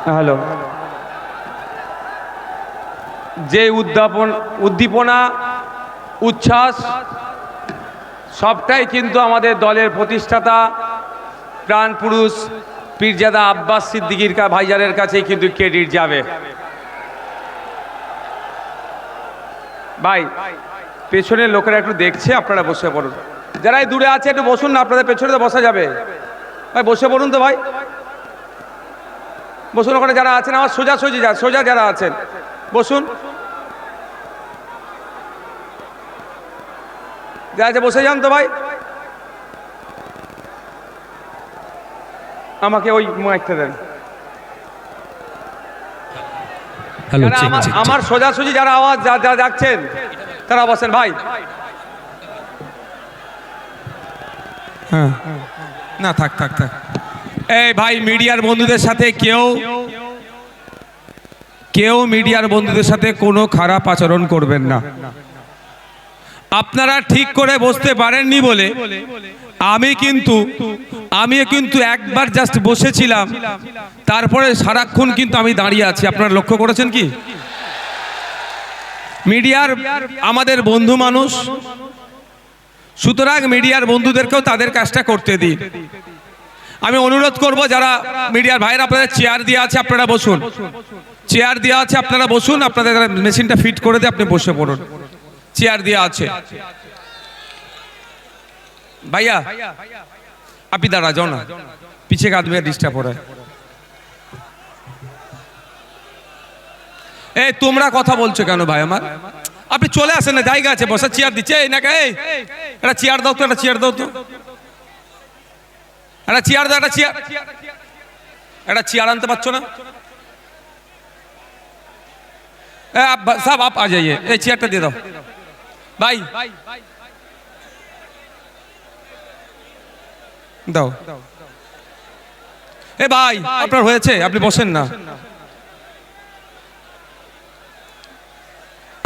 Hello, যে উদ্দীপনা উচ্ছ্বাস সবটাই কিন্তু আমাদের দলের প্রতিষ্ঠাতা প্রাণপুরুষ পীরজাদা আব্বাস সিদ্দিকীর ভাইজানের কাছেই কিন্তু ক্রেডিট যাবে। ভাই পেছনের লোকেরা একটু দেখছে, আপনারা বসে পড়ুন। যারা এই দূরে আছে একটু বসুন না, আপনাদের পেছনে তো বসা যাবে। ভাই বসে পড়ুন তো, ভাই বসুন। ওখানে যারা আছেন আমার সোজা যারা আছেন বসুন, যা আছে বসে যান তো ভাই। আমাকে ওই মাইকটা দেন। আমার সোজাসুজি যারা আওয়াজ যারা যাচ্ছেন তারা বসেন ভাই। হ্যাঁ না, থাক। এই ভাই মিডিয়ার বন্ধুদের সাথে কেউ মিডিয়ার বন্ধুদের সাথে কোনো খারাপ আচরণ করবেন না। আপনারা ঠিক করে বসতে পারেননি বলে আমি কিন্তু একবার জাস্ট বসেছিলাম, তারপরে সারাক্ষণ কিন্তু আমি দাঁড়িয়ে আছি। আপনারা লক্ষ্য করেছেন কি? মিডিয়ার আমাদের বন্ধু মানুষ, সুতরাং মিডিয়ার বন্ধুদেরকেও তাদের কাজটা করতে দিন। আমি অনুরোধ করব যারা মিডিয়ার ভাইরা, আপনাদের চেয়ার দেওয়া আছে, আপনারা বসুন। চেয়ার দেওয়া আছে, আপনারা বসুন। আপনাদের মেশিনটা ফিট করে দিয়ে আপনি বসে পড়ুন। চেয়ার দেওয়া আছে। भैया आप इधर आ जाओ ना, पीछे का आदमी डिस्टर्ब हो रहा है। ए তোমরা কথা বলছো কেন ভাই আমার? আপনি চলে আসেন না, জায়গা আছে বসার, চেয়ার দিচ্ছে এই না কে? একটা চেয়ার দাও তো, একটা চেয়ার দাও তো, একটা চেয়ার দাও, একটা চেয়ার আনতে পারছো না? आप साहब आप आ जाइए, ए চেয়ারটা দিয়ে দাও ভাই, দাও। এ ভাই আপনার হয়েছে, আপনি বসেন না।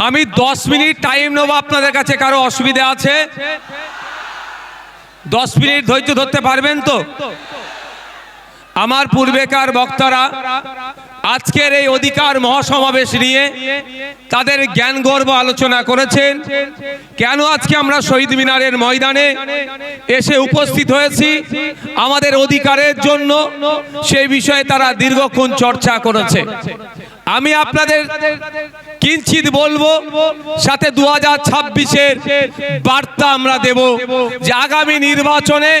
আমি 10 মিনিট টাইম নেব আপনাদের কাছে। কারো অসুবিধা আছে? 10 মিনিট ধৈর্য ধরতে পারবেন তো? আমার পূর্বেকার বক্তারা আজকের এই অধিকার মহাসমাবেশ নিয়ে তাদের জ্ঞান গর্ব আলোচনা করেছেন। কেন আজকে আমরা শহীদ মিনারের ময়দানে এসে উপস্থিত হয়েছি আমাদের অধিকারের জন্য, সেই বিষয়ে তারা দীর্ঘক্ষণ চর্চা করেছে। আমি আপনাদের কিঞ্চিত বলবো, সাথে 2026-এর বার্তা আমরা দেব যে আগামী নির্বাচনে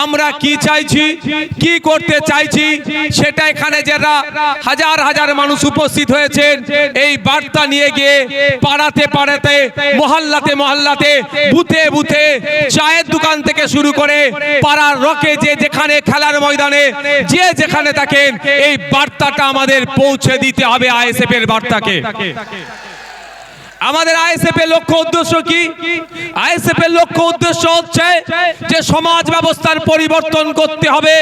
আমরা কি চাইছি, কি করতে চাইছি, সেটা এখানে যারা হাজার হাজার মানুষ উপস্থিত হয়েছেন এই বার্তা নিয়ে গিয়ে পাড়াতে পাড়াতে, মহল্লাতে মহল্লাতে, বুথে বুথে, চায়ের দোকান থেকে শুরু করে পাড়ার রকে, যে যেখানে খেলার ময়দানে যে যেখানে থাকেন, এই বার্তাটা আমাদের পৌঁছে দিতে হবে। আইএসএফ এর বার্তাকে। আমাদের আইএসএফ এর লক্ষ্য উদ্দেশ্য কি? আইএসএফ এর লক্ষ্য উদ্দেশ্য হচ্ছে যে সমাজ ব্যবস্থার পরিবর্তন করতে হবে।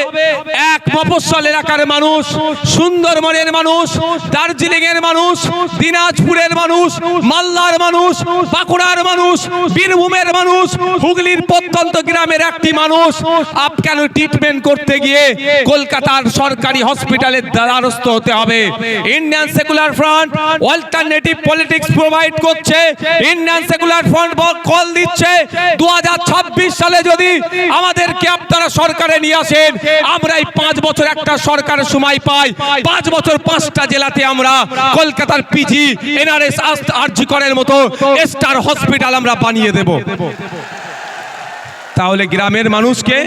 এক মফস্বল এলাকার মানুষ, সুন্দরবনের মানুষ, দার্জিলিং এর মানুষ, দিনাজপুরের মানুষ, মালদার মানুষ, বাঁকুড়ার মানুষ, বীরভূমের মানুষ, হুগলির প্রত্যন্ত গ্রামের একটি মানুষ আপ কেন ট্রিটমেন্ট করতে গিয়ে কলকাতার সরকারি হসপিটালের দ্বারস্থ হতে হবে? Indian secular front alternative politics provide করছে। ইন্ডিয়ান সেকুলার ফ্রন্ট কল দিচ্ছে 2026 সালে যদি আমাদেরকে আপনারা সরকারে নিয়ে আসেন, আমরা এই 5 বছর একটা সরকারের সময় পাই, 5 বছর 5টা জেলাতে আমরা কলকাতার পিজি, এনআরএস, আরজি করের মতো স্টার হসপিটাল আমরা বানিয়ে দেব। তাহলে গ্রামের মানুষকে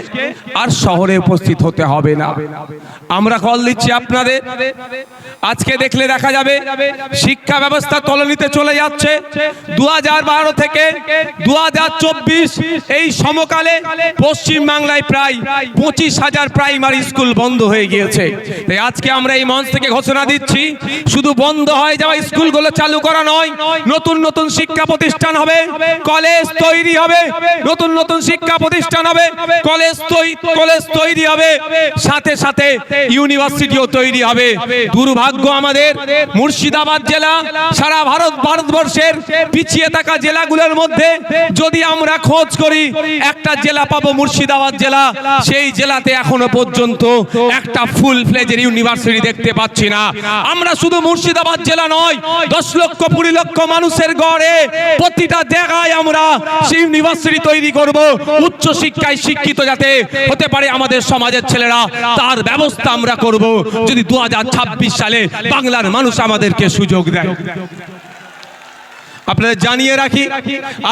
আর শহরে উপস্থিত হতে হবে না। আমরা কল দিচ্ছি আপনাদের। আজকে দেখলে দেখা যাবে শিক্ষা ব্যবস্থা তলানিতে চলে যাচ্ছে। 2012 থেকে 2024 এই সমকালে পশ্চিম বাংলায় প্রায় 25,000 প্রাইমারি স্কুল বন্ধ হয়ে গিয়েছে। তাই আজকে আমরা এই মঞ্চ থেকে ঘোষণা দিচ্ছি, শুধু বন্ধ হয়ে যাওয়া স্কুলগুলো চালু করা নয়, নতুন নতুন শিক্ষা প্রতিষ্ঠান হবে, কলেজ তৈরি হবে, নতুন নতুন শিক্ষা প্রতিষ্ঠান হবে, কলেজ তৈরি হবে, সাথে সাথে ইউনিভার্সিটিও তৈরি হবে। দুর্ভাগ্য আমাদের মুর্শিদাবাদ জেলা সারা ভারতবর্ষের পিছিয়ে থাকা জেলাগুলোর মধ্যে যদি আমরা খোঁজ করি একটা জেলা পাবো মুর্শিদাবাদ জেলা। সেই জেলাতে এখনো পর্যন্ত একটা ফুল ফ্লেজের ইউনিভার্সিটি দেখতে পাচ্ছি না। আমরা শুধু মুর্শিদাবাদ জেলা নয়, 10 লক্ষ 20 লক্ষ মানুষের গড়ে প্রতিটা জায়গায় আমরা সেই ইউনিভার্সিটি তৈরি করব। উচ্চ শিক্ষায় শিক্ষিত যাতে হতে পারে আমাদের সমাজের ছেলেরা, তার ব্যবস্থা আমরা করব যদি 2026 সালে বাংলার মানুষ আমাদেরকে সুযোগ দেয়। আপনাদের জানিয়ে রাখি,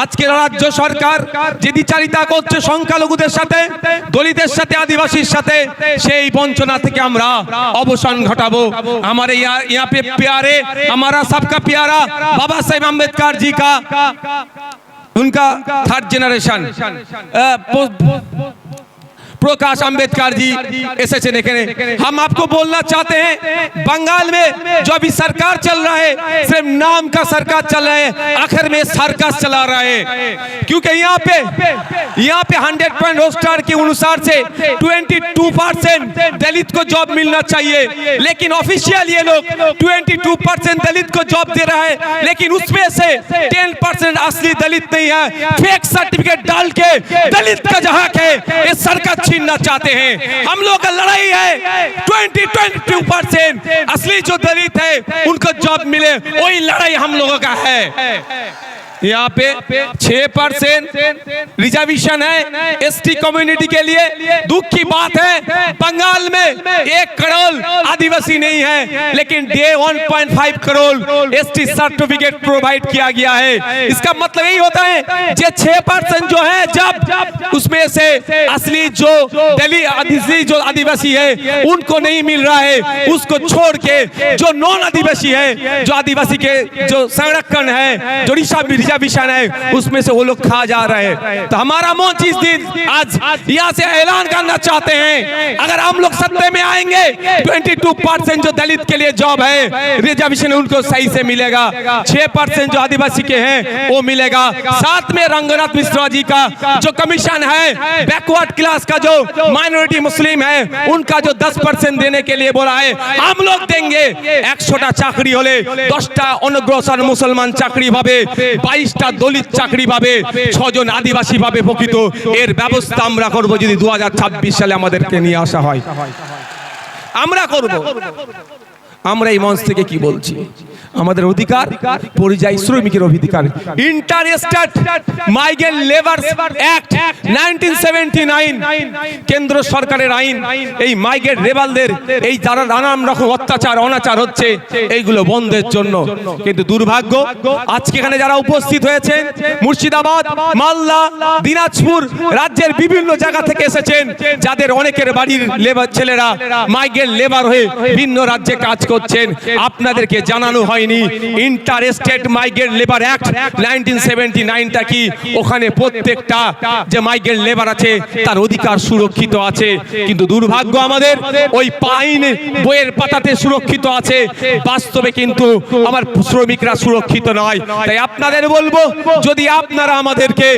আজকের রাজ্য সরকার যে দ্বিচারিতা করছে সংখ্যালঘুদের সাথে, দলিতের সাথে, আদিবাসীর সাথে, সেই বঞ্চনা থেকে আমরা অবসান ঘটাবো। हमारे यहाँ पे प्यारे, हमारा सबका प्यारा बाबा साहेब अम्बेडकर जी का उनका 3rd जनरेशन प्रकाश अंबेडकर जी एसएच ने। हम आपको बोलना चाहते हैं, बंगाल में जो अभी सरकार चल रहा है सिर्फ नाम का सरकार चल रहा है, आखिर में सर्कस चला रहा है। क्योंकि यहाँ पे 100 पॉइंट रोस्टर के अनुसार से 22% दलित को जॉब मिलना चाहिए, लेकिन ऑफिशियल ये लोग 22% दलित को जॉब दे रहा है, लेकिन उसमें से 10% असली दलित नहीं है। फेक सर्टिफिकेट डाल के दलित का जहाँ है ये सरकार छीनना चाहते हैं। हम लोग का लड़ाई है 22% असली जो दलित है उनको जॉब मिले, वही लड़ाई हम लोगों का है। यहाँ पे 6% रिजर्वेशन है एसटी कम्युनिटी के लिए। दुख की बात है बंगाल में 1 करोड़ आदिवासी नहीं है, लेकिन 1.5 करोड़ एसटी सर्टिफिकेट प्रोवाइड किया गया है। इसका मतलब यही होता है जो 6% जो है, जब उसमें से असली जो जो आदिवासी है उनको नहीं मिल रहा है, उसको छोड़ के जो नॉन आदिवासी है, जो आदिवासी के जो संरक्षण है, जो रिजर्वेशन है, उसमें से वो लोग खा जा रहे हैं। तो हमारा मंच इस दिन आज यहाँ से ऐलान करना चाहते हैं, अगर हम लोग सत्ते में आएंगे 22% जो दलित के लिए जॉब है, रिजर्वेशन उनको सही से मिलेगा, 6% जो आदिवासी के हैं वो मिलेगा। साथ में रंगनाथ मिश्रा जी का जो कमीशन है बैकवर्ड क्लास का, जो माइनॉरिटी मुस्लिम है, उनका जो 10% देने के लिए बोला है, हम लोग देंगे। 100টা চাকরি হলে 10টা অনগ্রসর মুসলমান চাকরি পাবে, 22টা দলিত চাকরি পাবে, 6 জন আদিবাসী পাবে প্রকৃত। এর ব্যবস্থা আমরা করব যদি 2026 সালে আমাদেরকে নিয়ে আসা হয়, আমরা করব। আমরা এই মঞ্চ থেকে কি বলছি, আমাদের অধিকার পরিযায়ী শ্রমিকের অধিকার। Inter state migrant labour act 1979 কেন্দ্র সরকারের আইন, এই মাইগ্রেন্ট লেবারদের এই যারা নানান রকম অত্যাচার অনাচার হচ্ছে এইগুলো বন্ধের জন্য। কিন্তু দুর্ভাগ্য আজকে এখানে যারা উপস্থিত হয়েছেন মুর্শিদাবাদ, মালদা, দিনাজপুর রাজ্যের বিভিন্ন জায়গা থেকে এসেছেন, যাদের অনেকের বাড়ির লেবার ছেলেরা মাইগ্রেন্ট লেবার হয়ে ভিন্ন রাজ্যে কাজ করছেন, আপনাদেরকে জানানো হয়নি inter state migrant labour act 1979টা কি। ওখানে প্রত্যেকটা যে মাইগ্রেন্ট লেবার আছে তার অধিকার সুরক্ষিত আছে, কিন্তু দুর্ভাগ্য আমাদের ওই আইন বইয়ের পাতাতে সুরক্ষিত আছে, বাস্তবে কিন্তু আমার শ্রমিকরা সুরক্ষিত নয়। তাই আপনাদের বলবো, যদি আপনারা আমাদেরকে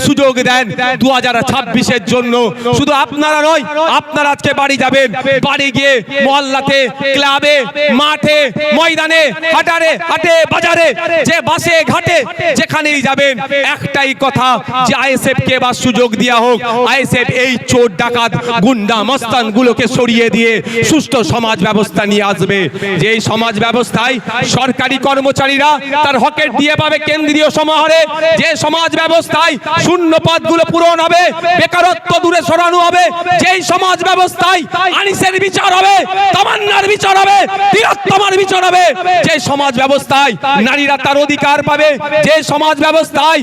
সুযোগ দেন 2026-এর জন্য, শুধু আপনারা নয়, আপনারা আজকে বাড়ি যাবেন, বাড়ি গিয়ে মহল্লাতে, ক্লাবে, মাঠে, ময়দানে, হাটে বাজারে, যে বাসে ঘাটে যেখানেই যাবেন, একটাই কথা যে আইএসএফ কে বা সুযোগ দেওয়া হোক। আইএসএফ এই চোর ডাকাত গুন্ডা মস্তান গুলোকে সরিয়ে দিয়ে সুষ্ঠু সমাজ ব্যবস্থা নিয়ে আসবে। যে এই সমাজ ব্যবস্থায় সরকারি কর্মচারীরা তার হকের দিয়ে পাবে কেন্দ্রীয় সমাহারে, যে সমাজ ব্যবস্থায় শূন্য পদগুলো পূরণ হবে, বেকারত্ব দূরে সরানো হবে, যেই সমাজ ব্যবস্থায় আনিসের বিচার হবে, তামান্নার বিচার হবে, তিলোত্তমার বিচার হবে, যে সমাজ ব্যবস্থায় নারীরা তার অধিকার পাবে, যে সমাজ ব্যবস্থায়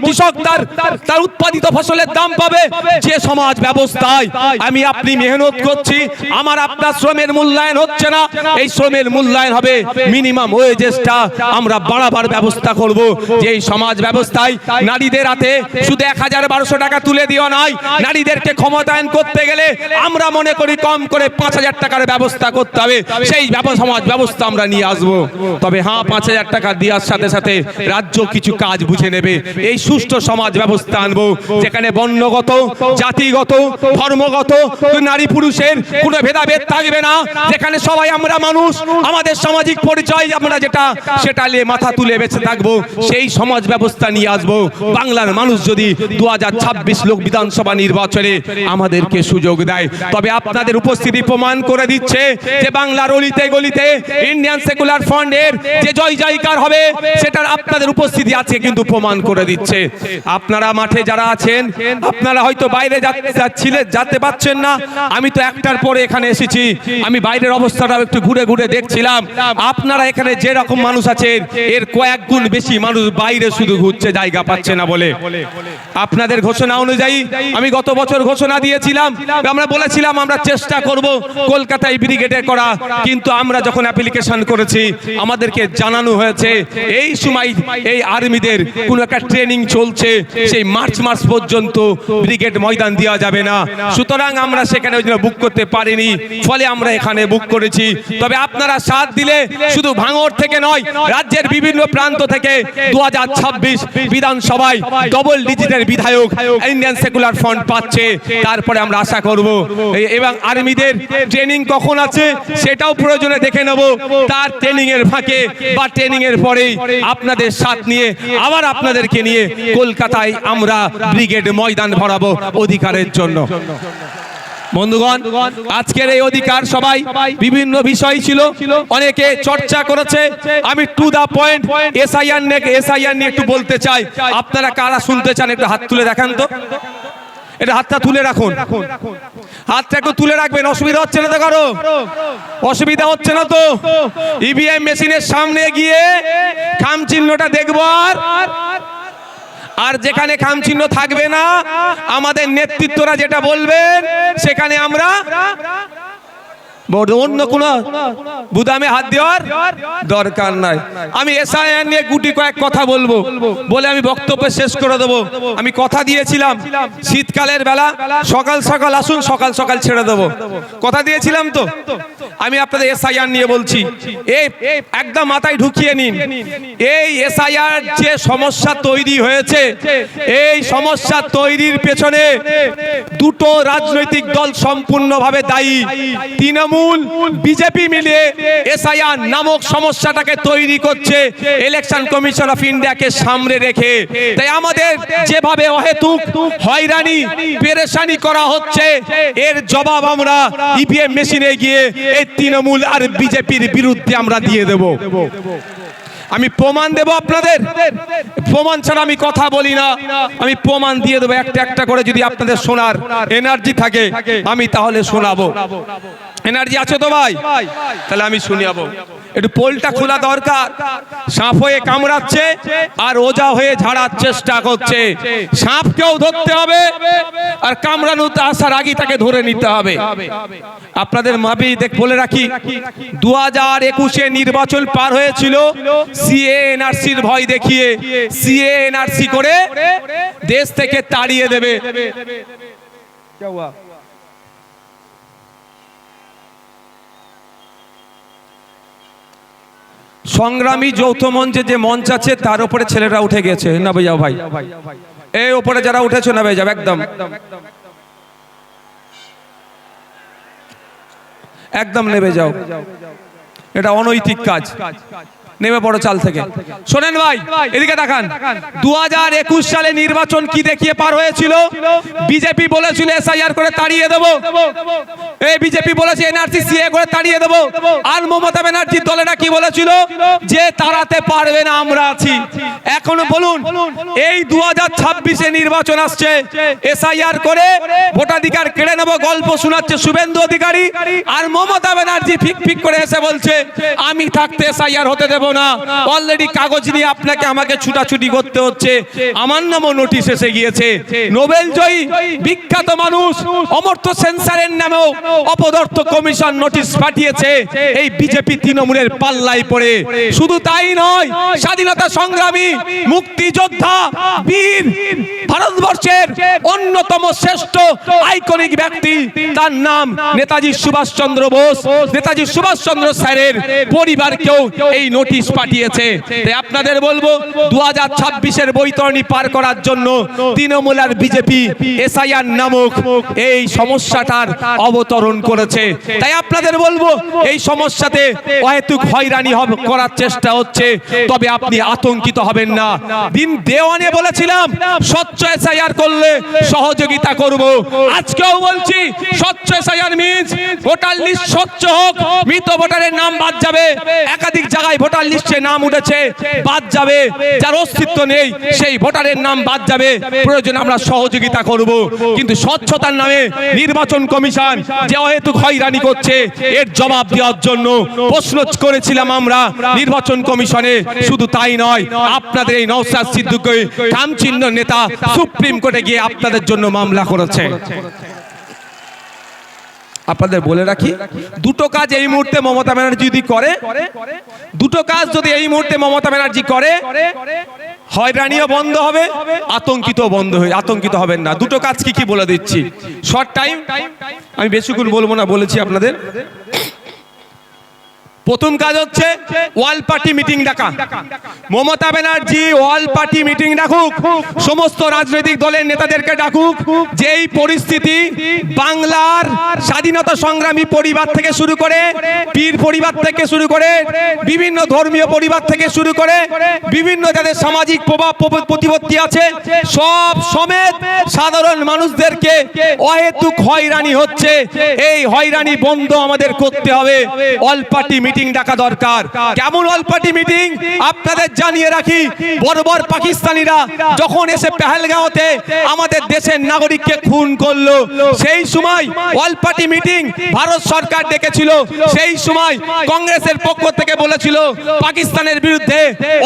কৃষক তার উৎপাদিত ফসলের দাম পাবে, যে সমাজ ব্যবস্থায় আমি আপনি মেহনত করছি, আমার আপনার শ্রমের মূল্যায়ন হচ্ছে না, এই শ্রমের মূল্যায়ন হবে, মিনিমাম ওয়েজেসটা আমরা বাড়াবার ব্যবস্থা করব। যে এই সমাজ ব্যবস্থায় নারীদের হাতে শুধু 1000-1200 টাকা তুলে দেওয়া নয়, নারীদেরকে ক্ষমতায়ন করতে গেলে আমরা মনে করি কম করে 5000 টাকার ব্যবস্থা করতে হবে। সেই সমাজ ব্যবস্থা আমরা নিয়ে আসবো। তবে হ্যাঁ 5,000 টাকা দেওয়ার সাথে সাথে রাজ্য কিছু কাজ বুঝে নেবে। এই সুষ্ঠু সমাজ ব্যবস্থা আনবো যেখানে বর্ণগত, জাতিগত, ধর্মগত, নারী পুরুষের কোনো ভেদাভেদ থাকবে না, যেখানে সবাই আমরা মানুষ, আমাদের সামাজিক পরিচয় আমরা যেটা সেটা নিয়ে মাথা তুলে বেঁচে থাকবো। সেই সমাজ ব্যবস্থা নিয়ে আসবো। বাংলার মানুষ যদি 2026 লোক বিধানসভা নির্বাচনে আমাদেরকে সুযোগ দেয়, তবে আপনাদের উপস্থিতি প্রমাণ করে দিচ্ছে যে বাংলার অলিতে গলিতে ইন্ডিয়ান সেকুলার ফ্রন্টের যে জয় জয়কার হবে সেটার আপনাদের উপস্থিতি আছে কিন্তু প্রমাণ করে দিচ্ছে। আপনারা মাঠে যারা আছেন, আপনারা হয়তো বাইরে যেতে পারছেন না, আমি তো একটার পরে এখানে এসেছি, আমি বাইরের অবস্থাটা একটু ঘুরে ঘুরে দেখছিলাম। আপনারা এখানে যে রকম মানুষ আছেন এর কয়েক গুণ বেশি মানুষ বাইরে শুধু ঘুরছে, জায়গা পাচ্ছে না বলে। আপনাদের ঘোষণা অনুযায়ী আমি গত বছর ঘোষণা দিয়েছিলাম, আমরা বলেছিলাম আমরা চেষ্টা করব কলকাতায় ব্রিগেডে করা, কিন্তু আমরা যখন অ্যাপ্লিকেশন করেছি আমাদেরকে জানানো হয়েছে এই সময় এই আর্মিদের কোন একটা ট্রেনিং চলছে, সেই মার্চ মাস পর্যন্ত ব্রিগেড ময়দান দেওয়া যাবে না। সুতরাং আমরা সেখানে ওই জন্য বুক করতে পারিনি, ফলে আমরা এখানে বুক করেছি। তবে আপনারা সাথ দিলে শুধু ভাঙড় থেকে নয়, রাজ্যের বিভিন্ন প্রান্ত থেকে 2026 বিধানসভায় ডবল ডিজিটের বিধায়ক ইন্ডিয়ান সেকুলার ফ্রন্ট পাচ্ছে। তারপরে আমরা আশা করব এবং আর্মিদের ট্রেনিং কখন আছে সেটাও প্রয়োজনে দেখে নেব, তার ট্রেনিং এর ফাঁকে বা ট্রেনিং এর পরেই আপনাদের সাথ নিয়ে আবার আপনাদেরকে নিয়ে কলকাতায় আমরা ব্রিগেড ময়দান ভরাবো অধিকারের জন্য। বন্ধুগণ, আজকের এই অধিকার সবাই বিভিন্ন বিষয় ছিল, অনেকে চর্চা করেছে। আমি টু দা পয়েন্ট এসআইআর নিয়ে একটু বলতে চাই। আপনারা কারা শুনতে চান একটু হাত তুলে দেখান তো। এটা হাতটা তুলে রাখুন, হাতটা একটু তুলে রাখবেন। অসুবিধা হচ্ছে না তো কারো? অসুবিধা হচ্ছে না তো? ইভিএম মেশিনের সামনে গিয়ে খাম চিহ্নটা দেখবো, আর যেখানে খাম চিহ্ন থাকবে না আমাদের নেতৃত্বরা যেটা বলবেন সেখানে আমরা অন্য কোন বুদামে হাত দেওয়ার দরকার নাই। আমি এসআইআর নিয়ে গুটি কয়েক কথা বলবো বলে আমি বক্তব্য শেষ করে দেবো। আমি কথা দিয়েছিলাম শীতকালের বেলা সকাল সকাল আসুন, সকাল সকাল ছেড়ে দেবো, কথা দিয়েছিলাম তো। আমি আপনাদের এসআইআর নিয়ে বলছি, এই একদম মাথায় ঢুকিয়ে নিন। এই এসআইআর যে সমস্যা তৈরি হয়েছে, এই সমস্যা তৈরির পেছনে দুটো রাজনৈতিক দল সম্পূর্ণভাবে দায়ী। তৃণমূল বিজেপি মিলিয়ে এসআইআর নামক সমস্যাটাকে তৈরি করছে ইলেকশন কমিশন অফ ইন্ডিয়াকে সামনে রেখে। তাই আমাদের যেভাবে অহেতুক হয়রানি পেরেশানি করা হচ্ছে এর জবাব আমরা ইভিএম মেশিনে গিয়ে এই তৃণমূল আর বিজেপির বিরুদ্ধে আমরা দিয়ে দেব। আমি প্রমাণ দেব আপনাদের, প্রমাণ ছাড়া আমি কথা বলি না, আমি প্রমাণ দিয়ে দেবো একটা একটা করে। যদি আপনাদের শোনার এনার্জি থাকে আমি তাহলে শোনাবো। এনার্জি আছে তো ভাই? তাহলে আমি শুনিয়াবো। একটু পোলটা খোলা দরকার। সাপ হয়ে কামড়াচ্ছে আর ওজা হয়ে ঝাড়ার চেষ্টা করছে। সাপকেও ধরতে হবে আর কামড়ানোতে আসার আগে তাকে ধরে নিতে হবে। আপনাদের মাবি বলে রাখি, 2021-এ নির্বাচন পার হয়েছিল সিএ এনআরসির ভয় দেখিয়ে। সিএ এনআরসি করে দেশ থেকে তাড়িয়ে দেবে। সংগ্রামী যৌথ মঞ্চে যে মঞ্চ আছে তার উপরে ছেলেরা উঠে গেছে। না ভাই যাও ভাই, এই উপরে যারা উঠেছো না ভাই যাও, একদম একদম নেমে যাও, এটা অনৈতিক কাজ। নেমে পড়ো চাল থেকে। শোনেন ভাই, এদিকে তাকান। 2021 সালে নির্বাচন কি দেখিয়ে পার হয়েছিল? বিজেপি বলেছিল এসআইআর করে তাড়িয়ে দেবো, এই বিজেপি বলেছে এনআরসি সিএ করে তাড়িয়ে দেবো। আর মমতা ব্যানার্জির দলেরা কি বলেছিল? যে তাড়াতে পারবে না, আমরা আছি। এখনো বলুন, এই 2026-এ নির্বাচন আসছে, এসআইআর করে ভোটাধিকার কেড়ে নেবো গল্প শোনাচ্ছে শুভেন্দু অধিকারী, আর মমতা ব্যানার্জি ফিক ফিক করে এসে বলছে আমি থাকতে এসআইআর হতে দেবো না। অলরেডি কাগজ নিয়ে আপনাকে আমাকে ছুটাছুটি করতে হচ্ছে। আমার নামও নোটিশ এসে গিয়েছে। নোবেল জয়ী বিখ্যাত মানুষ অমর্ত্য সেন স্যারের নামেও অপদার্থ কমিশন নোটিশ পাঠিয়েছে এই বিজেপি তৃণমূলের পাল্লায় পড়ে। শুধু তাই নয়, স্বাধীনতা সংগ্রামী, মুক্তিযোদ্ধা, বীর, ভারতবর্ষের অন্যতম শ্রেষ্ঠ আইকনিক ব্যক্তি, তার নাম নেতাজি সুভাষচন্দ্র বোস, নেতাজি সুভাষচন্দ্র স্যারের পরিবারকেও এই নোটিশ পাঠিয়েছে। তাই আপনাদের বলবো 2026-এর বৈতরণী পার করার জন্য তৃণমূল আর বিজেপি এসআইআর নামক এই সমস্যাটার অবতরণ করেছে। তাই আপনাদের বলবো এই সমস্যাতে অহেতুক হয়রানি করার চেষ্টা হচ্ছে, তবে আপনি আতঙ্কিত হবেন না। দিন দেওয়ানে বলেছিলাম স্বচ্ছ এসআইআর করলে সহযোগিতা করব, আজকেও বলছি স্বচ্ছ এসআইআর মিন্স ভোটার লিস্ট স্বচ্ছ হোক, মৃত ভোটারের নাম বাদ যাবে, একাধিক জায়গায় ভোটার লিস্টে নাম উঠেছে বাদ যাবে, যার অস্তিত্ব নেই সেই ভোটারের নাম বাদ যাবে, প্রয়োজন আমরা সহযোগিতা করব। কিন্তু স্বচ্ছতার নামে নির্বাচন কমিশন যে অহেতুক হয়রানি করছে এর জবাব দেওয়ার জন্য প্রশ্ন করেছিলাম আমরা নির্বাচন কমিশনে। শুধু তাই নয়, আপনাদের এই নওশাদ সিদ্দিকী কামচিহ্ন নেতা সুপ্রিম কোর্টে গিয়ে আপনাদের জন্য মামলা করেছে। আপনাদের বলে রাখি, দুটো কাজ এই মুহূর্তে মমতা ব্যানার্জি যদি করে, দুটো কাজ যদি এই মুহূর্তে মমতা ব্যানার্জি করে, হয়রানিও বন্ধ হবে, আতঙ্কিত বন্ধ হয়ে আতঙ্কিত হবেন না। দুটো কাজ কি কি বলে দিচ্ছি, শর্ট টাইম, আমি বেশিক্ষণ বলবো না, বলেছি আপনাদের। প্রথম কাজ হচ্ছে ওয়াল পার্টি মিটিং ডাকা। মমতা ব্যানার্জি ওয়াল পার্টি মিটিং ডাকুক, সমস্ত রাজনৈতিক দলের নেতাদেরকে ডাকুক, যে এই পরিস্থিতি বাংলার স্বাধীনতা সংগ্রামী পরিবার থেকে শুরু করে, পীর পরিবার থেকে শুরু করে, বিভিন্ন ধর্মীয় পরিবার থেকে শুরু করে, বিভিন্ন যাদের সামাজিক প্রভাব প্রতিপত্তি আছে, সব সমেত সাধারণ মানুষদেরকে অহেতুক হয়রানি হচ্ছে, এই হয়রানি বন্ধ আমাদের করতে হবে। ওয়াল পার্টি মিটিং ডাকা দরকার। কেমন অল পার্টি মিটিং আপনাদের জানিয়ে রাখি, বর্বর পাকিস্তানিরা যখন এসে পেহেলগাঁওতে আমাদের দেশের নাগরিককে খুন করলো, সেই সময় অল পার্টি মিটিং ভারত সরকার ডেকেছিল। সেই সময় কংগ্রেসের পক্ষ থেকে বলেছিল পাকিস্তানের বিরুদ্ধে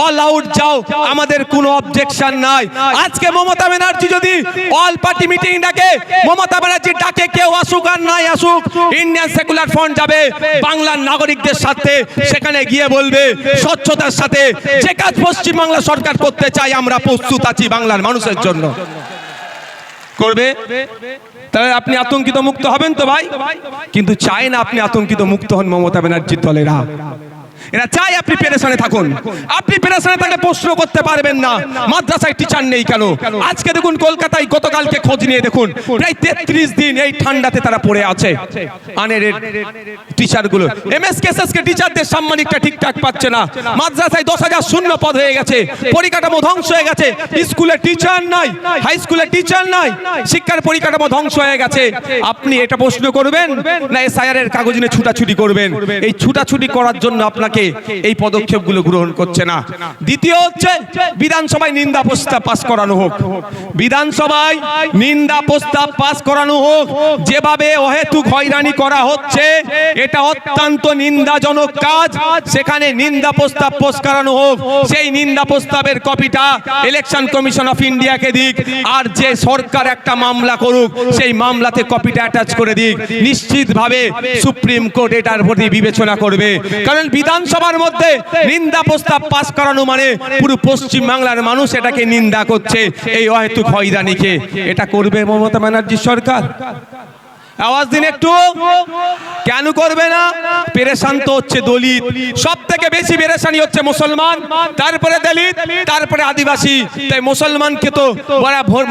অল আউট যাও, আমাদের কোনো অবজেকশন নাই। আজকে মমতা ব্যানার্জি যদি অল পার্টি মিটিং ডাকে, মমতা ব্যানার্জি ডাকে কেউ আসুক আর নাই আসুক, ইন্ডিয়ান সেকুলার ফ্রন্ট যাবে বাংলার নাগরিকদের সাথে, সেখানে গিয়ে বলবে স্বচ্ছতার সাথে যে কাজ পশ্চিমবাংলা সরকার করতে চাই আমরা প্রস্তুত আছি বাংলার মানুষের জন্য। করবে, তাহলে আপনি আতঙ্কিত মুক্ত হবেন তো ভাই? কিন্তু চায় না আপনি আতঙ্কিত মুক্ত হন মমতা ব্যানার্জির দলেরা। এরা চাই আপনি পেরেশানে থাকুন। আপনি পেরেশানে থাকলে প্রশ্ন করতে পারবেন না মাদ্রাসায় টিচার নেই কেন। আজকে দেখুন কলকাতায় গতকালকে খোঁজ নিয়ে দেখুন প্রায় 33 দিন এই ঠান্ডাতে তারা পড়ে আছে, আনের টিচারগুলো। এমএসকেএসএসকে টিচারদের সাম্মানিকটা ঠিকঠাক পাচ্ছে না, মাদ্রাসায় 10,000 শূন্য পদ হয়ে গেছে, পরিকাঠামো ধ্বংস হয়ে গেছে, স্কুলে টিচার নাই, হাই স্কুলে টিচার নাই, শিক্ষার পরিকাঠামো ধ্বংস হয়ে গেছে। আপনি এটা প্রশ্ন করবেন না এসআইআর এর কাগজ নিয়ে ছুটাছুটি করবেন? এই ছুটাছুটি করার জন্য আপনাকে এই পদক্ষেপগুলো গ্রহণ করছে না। দ্বিতীয় হচ্ছে বিধানসভায় নিন্দা প্রস্তাব পাস করানো হোক, বিধানসভায় নিন্দা প্রস্তাব পাস করানো হোক। যেভাবে অহেতুক হয়রানি করা হচ্ছে এটা অত্যন্ত নিন্দাজনক কাজ, সেখানে নিন্দা প্রস্তাব পাস করানো হোক। সেই নিন্দা প্রস্তাবের কপিটা ইলেকশন কমিশন অফ ইন্ডিয়াকে দিক, আর যে সরকার একটা মামলা করুক সেই মামলাতে কপিটা অ্যাটাচ করে দিক। নিশ্চিতভাবে সুপ্রিম কোর্ট এটার প্রতি বিবেচনা করবে, কারণ বিধানসভার মধ্যে নিন্দা প্রস্তাব পাস করানো মানে পুরো পশ্চিম বাংলার মানুষ এটাকে নিন্দা করছে, এই অহেতুক হয়রানিকে। এটা করবে মমতা ব্যানার্জি সরকার? আওয়াজ দিন একটু। কেন করবে না? পেরেশান তো হচ্ছে দলিত, সব থেকে বেশি পেরেশানি হচ্ছে মুসলমান, তারপরে দলিত, তারপরে আদিবাসী। তাই মুসলমানকে তো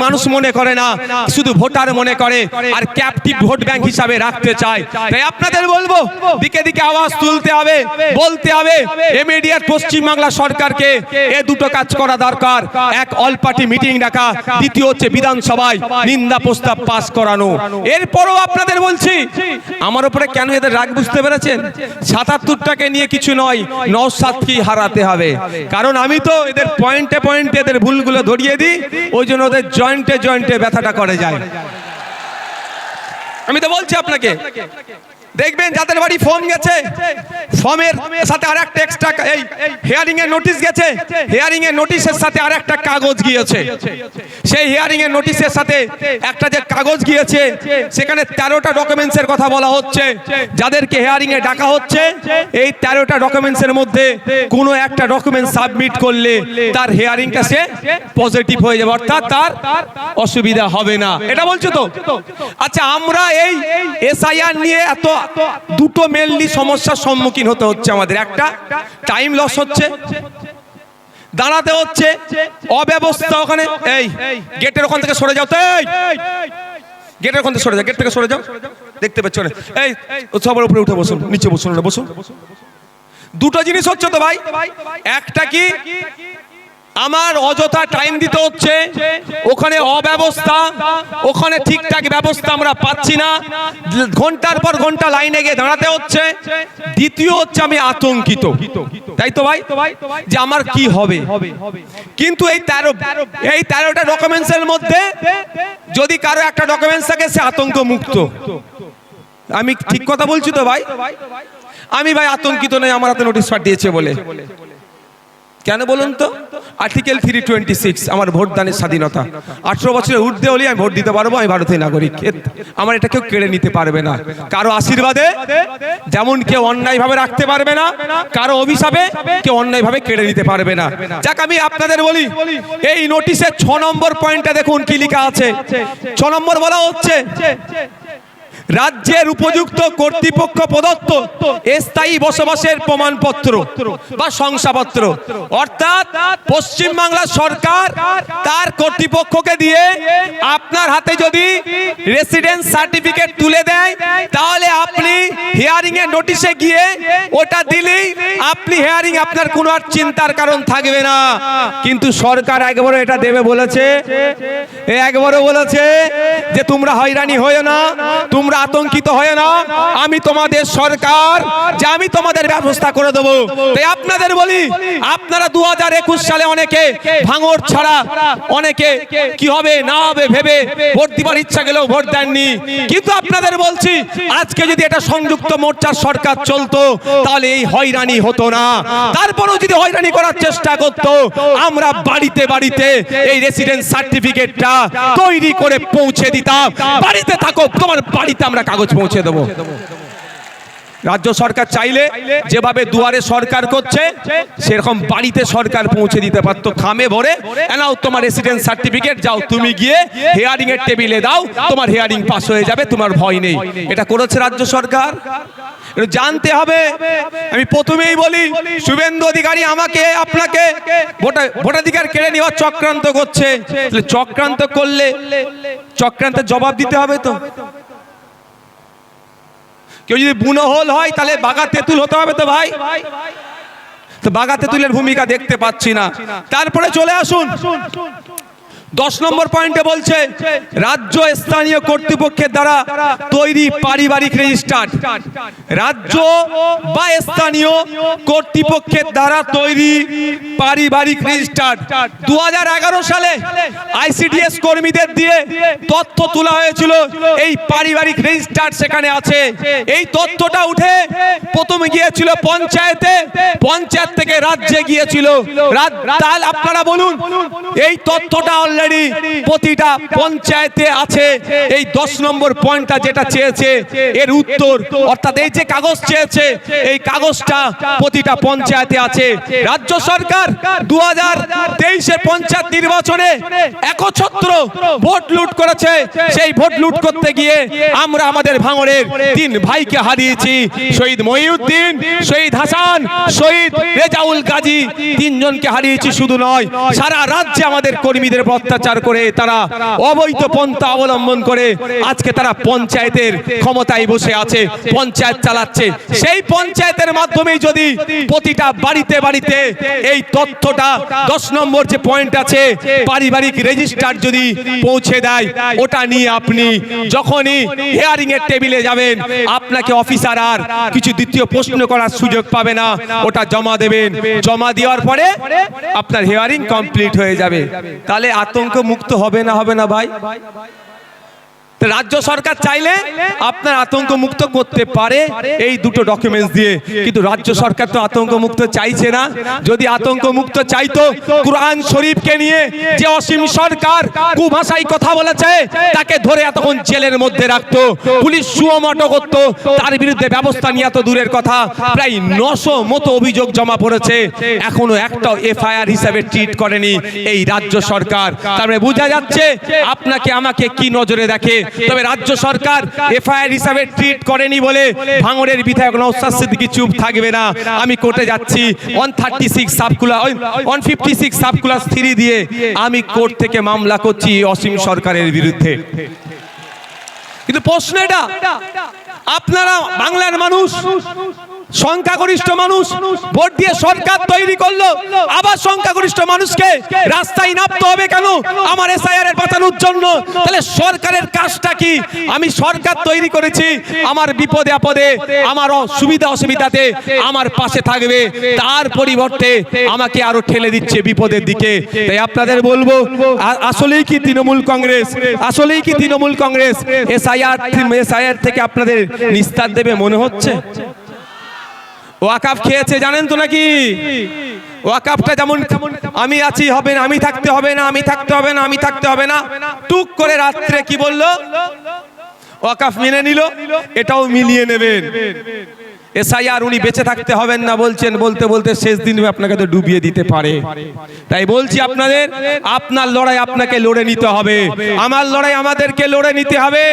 মানুষ মনে করে না, শুধু ভোটার মনে করে, আর ক্যাপটিভ ভোট ব্যাংক হিসাবে রাখতে চায়। তাই আপনাদের বলবো দিকে দিকে আওয়াজ তুলতে হবে, বলতে হবে ইমিডিয়েট পশ্চিমবাংলা সরকারকে এ দুটো কাজ করা দরকার। এক, অল পার্টি মিটিং ডাকা, দ্বিতীয় হচ্ছে বিধানসভায় নিন্দা প্রস্তাব পাস করানো। এরপরও আপনাদের বলছি, আমার উপরে কেন এদের রাগ বুঝতে পেরেছেন? ৭৭টাকে নিয়ে কিছু নয়, নওশাদকেই হারাতে হবে। কারণ আমি তো এদের পয়েন্টে পয়েন্টে এদের ভুলগুলো ধরিয়ে দিই, ওই জন্য ওদের জয়েন্টে জয়েন্টে ব্যথাটা করে যায়। আমি তো বলছি আপনাকে দেখবেন যাদের বাড়ি ফর্ম গেছে, ফর্মের সাথে আর একটা এক্সট্রা এই হিয়ারিং এর নোটিশ গেছে, হিয়ারিং এর নোটিশের সাথে আর একটা কাগজ গিয়েছে। সেই হিয়ারিং এর নোটিশের সাথে একটা যে কাগজ গিয়েছে সেখানে 13টা ডকুমেন্টস এর কথা বলা হচ্ছে। যাদেরকে হিয়ারিং এ ডাকা হচ্ছে, এই 13টা ডকুমেন্টস এর মধ্যে কোনো একটা ডকুমেন্ট সাবমিট করলে তার হিয়ারিংটা সে পজিটিভ হয়ে যাবে, অর্থাৎ তার অসুবিধা হবে না। এটা বলছো তো? আচ্ছা, আমরা এই এসআইআর নিয়ে এত দুটো মেনলি সমস্যার সম্মুখীন হতে হচ্ছে আমাদের। একটা, টাইম লস হচ্ছে, দাঁড়াতে হচ্ছে, অব্যবস্থা। ওখানে এই গেটের ওখান থেকে সরে যাও, তো এই গেটের ওখান থেকে সরে যাও, গেট থেকে সরে যাও, দেখতে পাচ্ছ না? এই সবার উপরে উঠে বসুন, নিচে বসুন না, বসুন। দুটো জিনিস হচ্ছে তো ভাই। একটা কি, আমার অযথা টাইম দিতে হচ্ছে, ওখানে অব্যবস্থা, ওখানে ঠিকঠাক ব্যবস্থা আমরা পাচ্ছি না, ঘন্টার পর ঘন্টা লাইনে গিয়ে দাঁড়াতে হচ্ছে। দ্বিতীয় হচ্ছে আমি আতঙ্কিত, তাই তো ভাই, যে আমার কি হবে। কিন্তু এই 13টা ডকুমেন্টস এর মধ্যে যদি কারো একটা ডকুমেন্টস থাকে, সে আতঙ্ক মুক্ত। আমি ঠিক কথা বলছি তো ভাই? আমি ভাই আতঙ্কিত নই আমার হাতে নোটিশ পাঠিয়েছে বলে। কেন বলুন তো? আর্টিকেল 326 আমার ভোটদানের স্বাধীনতা। 18 বছরের ঊর্ধ্বে হলে আমি ভোট দিতে পারবো, আমি ভারতীয় নাগরিক। আমার এটা কেউ কেড়ে নিতে পারবে না। কারো আশীর্বাদে যেমন কেউ অন্যায়ভাবে রাখতে পারবে না, কারো অভিশাপে কেউ অন্যায়ভাবে কেড়ে নিতে পারবে না। যাক, আমি আপনাদের বলি, এই নোটিশের 6 নম্বর পয়েন্টটা দেখুন কি লেখা আছে। 6 নম্বর বলা হচ্ছে, রাজ্যের উপযুক্ত কর্তৃপক্ষ প্রদত্ত স্থায়ী বসবাসের প্রমাণপত্র বা শংসাপত্র, অর্থাৎ পশ্চিমবাংলা সরকার তার কর্তৃপক্ষকে দিয়ে আপনার হাতে যদি রেসিডেন্স সার্টিফিকেট তুলে দেয়, তাহলে আপনি হিয়ারিং এর নোটিশে গিয়ে ওটা দিলেই আপনি হিয়ারিং, আপনার কোনো আর চিন্তার কারণ থাকবে না। কিন্তু সরকার একবারও এটা দেবে বলেছে, একবারও বলেছে যে তোমরা হয়রানি হয়ে না, তোমরা আতঙ্কিত হয়ে না, আমি তোমাদের সরকার, যে আমি তোমাদের ব্যবস্থা করে দেবো। তাই আপনাদের বলি, আপনারা 2021 সালে অনেকে ভাঙড় ছাড়া, অনেকে কি হবে না হবে ভেবে ভোট দিবার ইচ্ছা গেলেও ভোট দেননি। কিন্তু আপনাদের বলছি, আজকে যদি এটা সংযুক্ত মোর্চার সরকার চলতো, তাহলে এই হয়রানি হতো না। তারপরেও যদি হয়রানি করার চেষ্টা করতো, আমরা বাড়িতে বাড়িতে এই রেসিডেন্স সার্টিফিকেটটা তৈরি করে পৌঁছে দিতাম। বাড়িতে থাকো, তোমার বাড়িতে আমরা কাগজ পৌঁছে দেবো। রাজ্য সরকার চাইলে যেভাবে দুয়ারে সরকার করছে, সেরকম বাড়িতে সরকার পৌঁছে দিতে পারতো। খামে ভরে এনাও তোমার রেসিডেন্স সার্টিফিকেট, যাও তুমি গিয়ে হিয়ারিং এর টেবিলে দাও, তোমার হিয়ারিং পাস হয়ে যাবে, তোমার ভয় নেই। এটা করেছে রাজ্য সরকার, জানতে হবে। আমি প্রথমেই বলি, শুভেন্দু অধিকারী আমাকে আপনাকে ভোটাধিকার কেড়ে নেওয়ার চক্রান্ত করছে। চক্রান্ত করলে চক্রান্তের জবাব দিতে হবে তো। কেউ যদি বুনো হল হয়, তাহলে বাঘা তেঁতুল হতে হবে তো ভাই। তো বাঘা তেঁতুলের ভূমিকা দেখতে পাচ্ছি না। তারপরে চলে আসুন 10 নম্বর পয়েন্টে বলছে, রাজ্য স্থানীয় কর্তৃপক্ষের দ্বারা তৈরি পারিবারিক রেজিস্টার। রাজ্য বা স্থানীয় কর্তৃপক্ষের দ্বারা তৈরি পারিবারিক রেজিস্টার 2011 সালে আইসিডিএস কর্মীদের দিয়ে তথ্য তোলা হয়েছিল। এই পারিবারিক রেজিস্টার সেখানে আছে। এই তথ্যটা উঠে প্রথমে গিয়েছিল পঞ্চায়েতে, পঞ্চায়েত থেকে রাজ্যে গিয়েছিল। তাহলে আপনারা বলুন, এই তথ্যটা অলরেডি প্রতিটা পঞ্চায়েতে আছে। এই 10 নম্বর পয়েন্টটা যেটা চেয়েছে, এর উত্তর, অর্থাৎ এই যে কাগজ চেয়েছে, এই কাগজটা প্রতিটা পঞ্চায়েতে আছে। রাজ্য সরকার 2023-এর পঞ্চায়েত নির্বাচনে একছত্র ভোট লুট করেছে। সেই ভোট লুট করতে গিয়ে আমরা আমাদের ভাঙড়ের 3 ভাইকে হারিয়েছি। শহীদ মহিউদ্দিন, শহীদ হাসান, শহীদ রেজাউল গাজী, 3 জনকে হারিয়েছি। শুধু নয়, সারা রাজ্যে আমাদের কর্মীদের অত্যাচার করে, তারা অবৈধ পন্থা অবলম্বন করে আজকে তারা পঞ্চায়েতের ক্ষমতায় বসে আছে, পঞ্চায়েত চালাচ্ছে। সেই পঞ্চায়েতের মাধ্যমেই যদি প্রতিটা বাড়িতে বাড়িতে এই তথ্যটা 10 নম্বর যে পয়েন্ট আছে, পারিবারিক রেজিস্টার যদি পৌঁছে দেয়, ওটা নিয়ে আপনি যখনই হিয়ারিং এর টেবিলে যাবেন, আপনাকে অফিসার আর কিছু দ্বিতীয় প্রশ্ন করার সুযোগ পাবে না। ওটা জমা দেবেন, জমা দেওয়ার পরে আপনার হিয়ারিং কমপ্লিট হয়ে যাবে। তাহলে আতঙ্ক মুক্ত হবে না, হবে না ভাই? রাজ্য সরকার চাইলে আপনার আতঙ্ক মুক্ত করতে পারে এই দুটো ডকুমেন্টস দিয়ে, কিন্তু রাজ্য সরকার তো আতঙ্ক মুক্ত চাইছে না। যদি আতঙ্ক মুক্ত চাইতো, কুরআন শরীফকে নিয়ে যে অসীম সরকার কুভাষায় কথা বলেছে তাকে ধরে এতক্ষণ জেলের মধ্যে রাখতো, পুলিশ সুমোটো করতো, তার বিরুদ্ধে ব্যবস্থা নিয়ে এত দূরের কথা প্রায় 900 মতো অভিযোগ জমা পড়েছে, এখনো একটাও এফআইআর হিসাবে ট্রিট করেনি এই রাজ্য সরকার। তারপরে বোঝা যাচ্ছে আপনাকে আমাকে কি নজরে দেখে। তবে রাজ্য সরকার এফআইআর হিসাবে ট্রিট করেনি বলে ভাঙড়ের বিধায়ক নওশাদ সিদ্দিকী চুপ থাকবে না। আমি কোর্টে যাচ্ছি 156 সাবক্লাস 3 দিয়ে আমি কোর্ট থেকে মামলা করছি অসীম সরকারের বিরুদ্ধে। কিন্তু প্রশ্ন এটা, আপনারা বাংলার মানুষ, সংখ্যাগরিষ্ঠ মানুষ ভোট দিয়ে সরকার তৈরি করলো, আবার সংখ্যাগরিষ্ঠ মানুষকে রাস্তায় নামতে হবে কেন আমার এসআইআর এর বাঁচানোর জন্য? তাহলে সরকারের কাজটা কি? আমি সরকার তৈরি করেছি, আমার বিপদে আপদে, আমার সুবিধা অসুবিধাতে আমার পাশে থাকবে, তার পরিবর্তে আমাকে আরো ঠেলে দিচ্ছে বিপদের দিকে। তাই আপনাদের বলবো, আসলেই কি তৃণমূল কংগ্রেস এসআইআর থেকে আপনাদের নিস্তার দেবে মনে হচ্ছে? ওয়াকাফ খেয়েছে জানেন তো নাকি? ওয়াকাফটা যেমন আমি আছি হবে না, আমি থাকতে হবে না, আমি থাকতে হবে না, আমি থাকতে হবে না, টুক করে রাত্রে কি বললো? ওয়াকাফ মেনে নিল, এটাও মিলিয়ে নেবেন। এসআইআর উনি বেঁচে থাকতে হবেন না বলছেন, বলতে বলতে শেষ দিন আপনাকে তো ডুবিয়ে দিতে পারে। তাই বলছি আপনাদের, আপনার লড়াই আপনাকে লড়ে নিতে হবে, আমার লড়াই আমাদেরকে লড়ে নিতে হবে।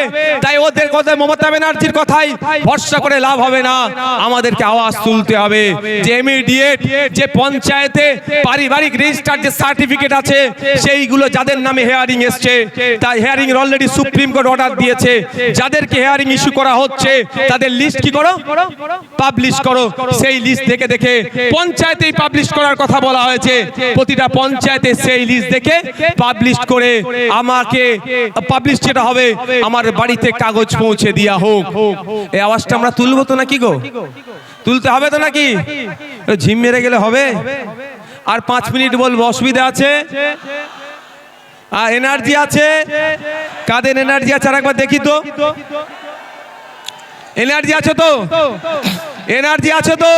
তাই ওদের কথা, মমতা ব্যানার্জির কথাই ভরসা করে লাভ হবে না, আমাদেরকে আওয়াজ তুলতে হবে যে ইমিডিয়েট যে পঞ্চায়েতে পারিবারিক রেজিস্টার যে সার্টিফিকেট আছে সেইগুলো যাদের নামে হেয়ারিং এসছে, তাই hearing already supreme court order দিয়েছে, যাদেরকে হেয়ারিং ইস্যু করা হচ্ছে তাদের লিস্ট কি করো, পাবলিশ করো। সেই লিস্ট দেখে দেখে পঞ্চায়েতেই পাবলিশ করার কথা বলা হয়েছে, প্রতিটা পঞ্চায়েতে সেই লিস্ট দেখে পাবলিশ করে আমাকে পাবলিশ যেটা হবে আমার বাড়িতে কাগজ পৌঁছে দেওয়া হোক। এই আওয়াজটা আমরা তুলবো তো নাকি গো? তুলতে হবে তো নাকি? ঝিম মেরে গেলে হবে? আর 5 মিনিট বলবো, অসুবিধা আছে? এনার্জি আছে? কাদের এনার্জি আছে আর একবার দেখি তো। এনার্জি আছে তো? এনার্জি আছে তো?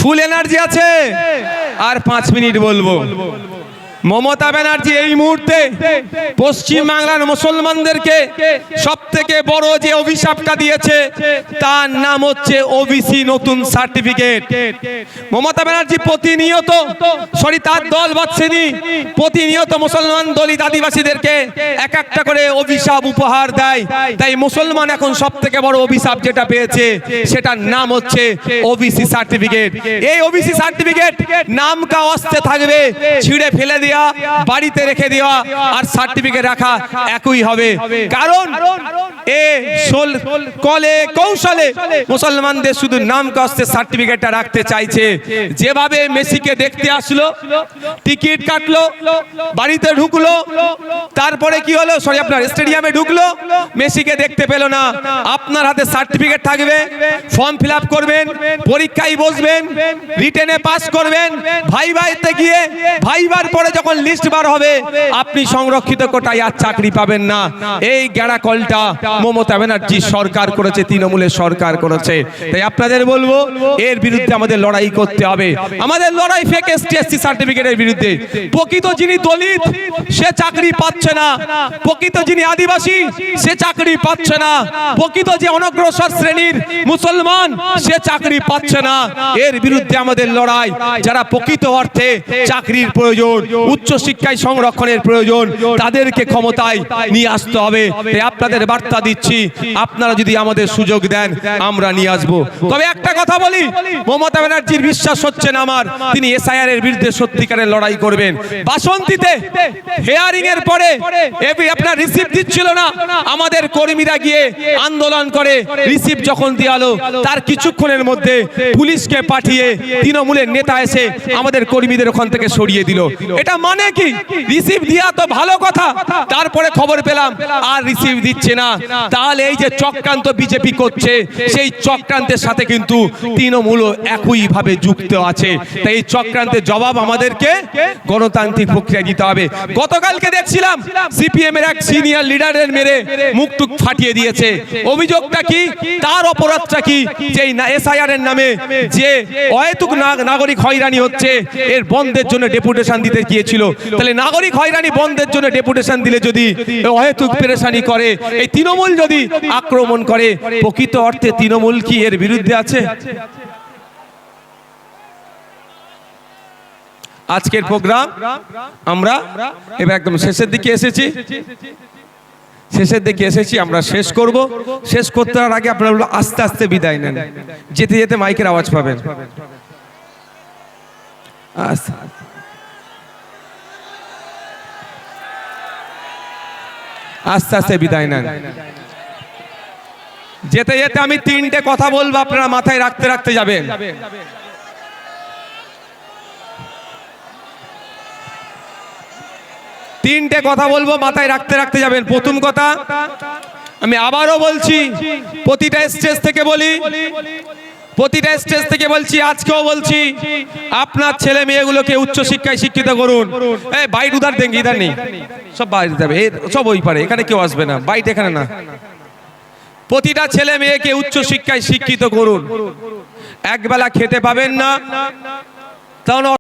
ফুল এনার্জি আছে? আর 5 মিনিট বলবো। মমতা ব্যানার্জি এই মুহূর্তে পশ্চিম বাংলার মুসলমানদেরকে সব থেকে বড় যে অভিশাপটা দিয়েছে তার নাম হচ্ছে ওবিসি নতুন সার্টিফিকেট। মমতা ব্যানার্জি প্রতিনিয়ত, তার দল বাদশাহী প্রতিনিয়ত মুসলমান দলিত আদিবাসীদেরকে এক একটা করে অভিশাপ উপহার দেয়। তাই মুসলমান এখন সব থেকে বড় অভিশাপ যেটা পেয়েছে সেটার নাম হচ্ছে ওবিসি সার্টিফিকেট। এই ওবিসি সার্টিফিকেট নাম কা অস্তে থাকবে, ছিঁড়ে ফেলে দিয়ে বাড়িতে রেখে দেওয়া আর সার্টিফিকেট রাখা একই হবে। কারণ কলে কৌশলে মুসলমানদের শুধু নাম কাস্তে সার্টিফিকেটটা রাখতে চাইছে। যেভাবে মেসিকে দেখতে আসলো, টিকিট কাটলো, বাড়িতে ঢুকলো, তারপরে কি হলো, আপনার স্টেডিয়ামে ঢুকলো, মেসিকে দেখতে পেল না। আপনার হাতে সার্টিফিকেট থাকবে, ফর্ম ফিল আপ করবেন, পরীক্ষায় বসবেন, রিটেনে পাস করবেন, ভাইভাতে গিয়ে ভাইবার পরে যখন লিস্ট বার হবে আপনি সংরক্ষিত কোটায় আর চাকরি পাবেন না। এই গ্যাড়া কলটা মমতা ব্যানার্জি সরকার করেছে, তৃণমূলের সরকার করেছে। তাই আপনাদের বলবো এর বিরুদ্ধে আমাদের লড়াই করতে হবে। আমাদের লড়াই ফেক এসটি সার্টিফিকেটের বিরুদ্ধে। প্রকৃত যিনি দলিত সে চাকরি পাচ্ছে না, প্রকৃত যিনি আদিবাসী সে চাকরি পাচ্ছে না, প্রকৃত যে অনগ্রসর শ্রেণীর মুসলমান সে চাকরি পাচ্ছে না। এর বিরুদ্ধে আমাদের লড়াই। যারা প্রকৃত অর্থে চাকরির প্রয়োজন, উচ্চ শিক্ষায় সংরক্ষণের প্রয়োজন, তাদেরকে ক্ষমতায় নিয়ে আসতে হবে। তাই আপনাদের বার্তা দিচ্ছি, আপনারা যদি আমাদের সুযোগ দেন আমরা নিয়ে আসবো। তবে একটা কথা বলি, মমতা ব্যানার্জির বিশ্বাস হচ্ছে না আমার, তিনি এসআইআর এর বিরুদ্ধে সত্যিকারের লড়াই করবেন। বাসন্তীতে হেয়ারিং এর পরে আপনার রিসিপ্ট দিচ্ছিল না, আমাদের কর্মীরা গিয়ে আন্দোলন করে রিসিপ্ট যখন দিয়ালো তার কিছুক্ষণের মধ্যে পুলিশকে পাঠিয়ে তৃণমূলের নেতা এসে আমাদের কর্মীদের ওখান থেকে সরিয়ে দিল। এটা মানে কি? রিসিভ দিয়া তো ভালো কথা, তারপরে খবর পেলাম আর রিসিভ দিচ্ছে না। তাহলে এই যে চক্রান্ত বিজেপি করছে, সেই চক্রান্তের সাথে কিন্তু তৃণমূল একইভাবে যুক্ত আছে। তাই এই চক্রান্তের জবাব আমাদেরকে গণতান্ত্রিক প্রক্রিয়া দিতে হবে। গতকালকে দেখছিলাম সিপিএম এর এক সিনিয়র লিডারের মেরে মুখটুক ফাটিয়ে দিয়েছে। অভিযোগটা কি? তার অপরাধটা কি? যে এসআইআর এর নামে যে অহেতুক নাগরিক হয়রানি হচ্ছে, এর বন্ধের জন্য ডেপুটেশন দিতে গিয়েছিল। তাহলে নাগরিক হয়রানি বন্ধের জন্য ডেপুটেশন দিলে যদি অহেতুক পেরেশানি করে, এই তৃণমূল যদি আক্রমণ করে, প্রকৃত অর্থে তৃণমূল কি এর বিরুদ্ধে আছে? আজকের প্রোগ্রাম আমরা এবার একদম শেষের দিকে এসেছি। আমরা শেষ করব। শেষ করতে আগে আপনারা আস্তে আস্তে বিদায় নেন, যেতে যেতে মাইকের আওয়াজ পাবেন। আস্তে আস্তে বিদায় নেন। যেতে যেতে আমি তিনটে কথা বলবো, আপনারা মাথায় রাখতে রাখতে যাবেন। তিনটে কথা বলবো, মাথায় রাখতে রাখতে যাবেন। প্রথম কথা, আমি আবারও বলছি, প্রতিটা স্টেজ থেকে বলছি, আজকেও বলছি, আপনার ছেলে মেয়েগুলোকে উচ্চ শিক্ষায় শিক্ষিত করুন। এই বাইট উধার দেন, ইধার নেই, সব বাইরে যাবে, সব ওই পারে, এখানে কেউ আসবে না, বাইট এখানে না। প্রতিটা ছেলে মেয়েকে উচ্চ শিক্ষায় শিক্ষিত করুন। একবেলা খেতে পাবেন না, তাহলে